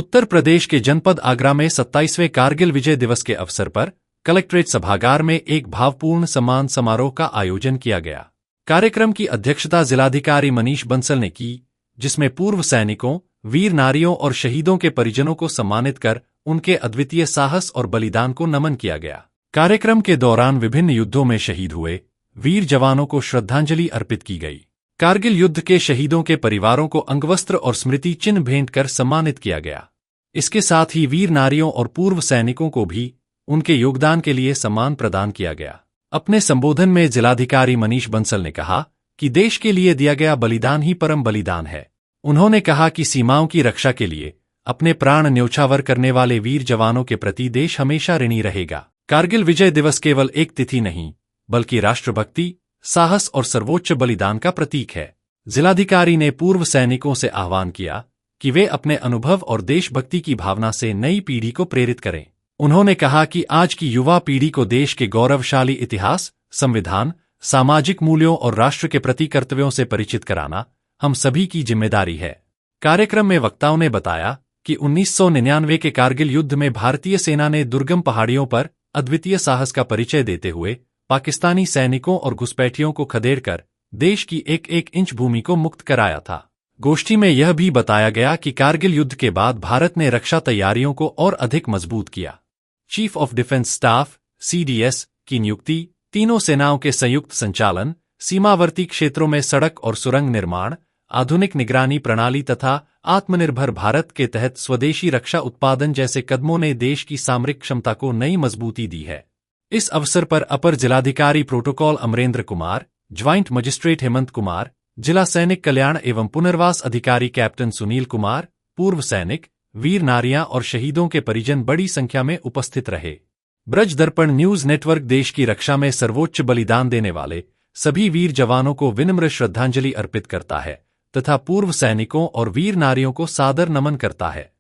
उत्तर प्रदेश के जनपद आगरा में 27वें कारगिल विजय दिवस के अवसर पर कलेक्ट्रेट सभागार में एक भावपूर्ण सम्मान समारोह का आयोजन किया गया। कार्यक्रम की अध्यक्षता जिलाधिकारी मनीष बंसल ने की, जिसमें पूर्व सैनिकों, वीर नारियों और शहीदों के परिजनों को सम्मानित कर उनके अद्वितीय साहस और बलिदान को नमन किया गया। कार्यक्रम के दौरान विभिन्न युद्धों में शहीद हुए वीर जवानों को श्रद्धांजलि अर्पित की गई। कारगिल युद्ध के शहीदों के परिवारों को अंगवस्त्र और स्मृति चिन्ह भेंट कर सम्मानित किया गया। इसके साथ ही वीर नारियों और पूर्व सैनिकों को भी उनके योगदान के लिए सम्मान प्रदान किया गया। अपने संबोधन में जिलाधिकारी मनीष बंसल ने कहा कि देश के लिए दिया गया बलिदान ही परम बलिदान है। उन्होंने कहा कि सीमाओं की रक्षा के लिए अपने प्राण न्योछावर करने वाले वीर जवानों के प्रति देश हमेशा ऋणी रहेगा। कारगिल विजय दिवस केवल एक तिथि नहीं, बल्कि राष्ट्रभक्ति, साहस और सर्वोच्च बलिदान का प्रतीक है। जिलाधिकारी ने पूर्व सैनिकों से आह्वान किया कि वे अपने अनुभव और देशभक्ति की भावना से नई पीढ़ी को प्रेरित करें। उन्होंने कहा कि आज की युवा पीढ़ी को देश के गौरवशाली इतिहास, संविधान, सामाजिक मूल्यों और राष्ट्र के प्रति कर्तव्यों से परिचित कराना हम सभी की जिम्मेदारी है। कार्यक्रम में वक्ताओं ने बताया कि 1999 के कारगिल युद्ध में भारतीय सेना ने दुर्गम पहाड़ियों पर अद्वितीय साहस का परिचय देते हुए पाकिस्तानी सैनिकों और घुसपैठियों को खदेड़कर देश की एक एक इंच भूमि को मुक्त कराया था। गोष्ठी में यह भी बताया गया कि कारगिल युद्ध के बाद भारत ने रक्षा तैयारियों को और अधिक मजबूत किया। Chief of defence staff (CDS) की नियुक्ति, तीनों सेनाओं के संयुक्त संचालन, सीमावर्ती क्षेत्रों में सड़क और सुरंग निर्माण, आधुनिक निगरानी प्रणाली तथा आत्मनिर्भर भारत के तहत स्वदेशी रक्षा उत्पादन जैसे कदमों ने देश की सामरिक क्षमता को नई मजबूती दी है। इस अवसर पर अपर जिलाधिकारी protocol Amarendra Kumar, joint magistrate Hemant Kumar, जिला सैनिक कल्याण एवं पुनर्वास अधिकारी कैप्टन सुनील कुमार, पूर्व सैनिक, वीर नारियां और शहीदों के परिजन बड़ी संख्या में उपस्थित रहे। ब्रज दर्पण न्यूज नेटवर्क देश की रक्षा में सर्वोच्च बलिदान देने वाले सभी वीर जवानों को विनम्र श्रद्धांजलि अर्पित करता है तथा पूर्व सैनिकों और वीर नारियों को सादर नमन करता है।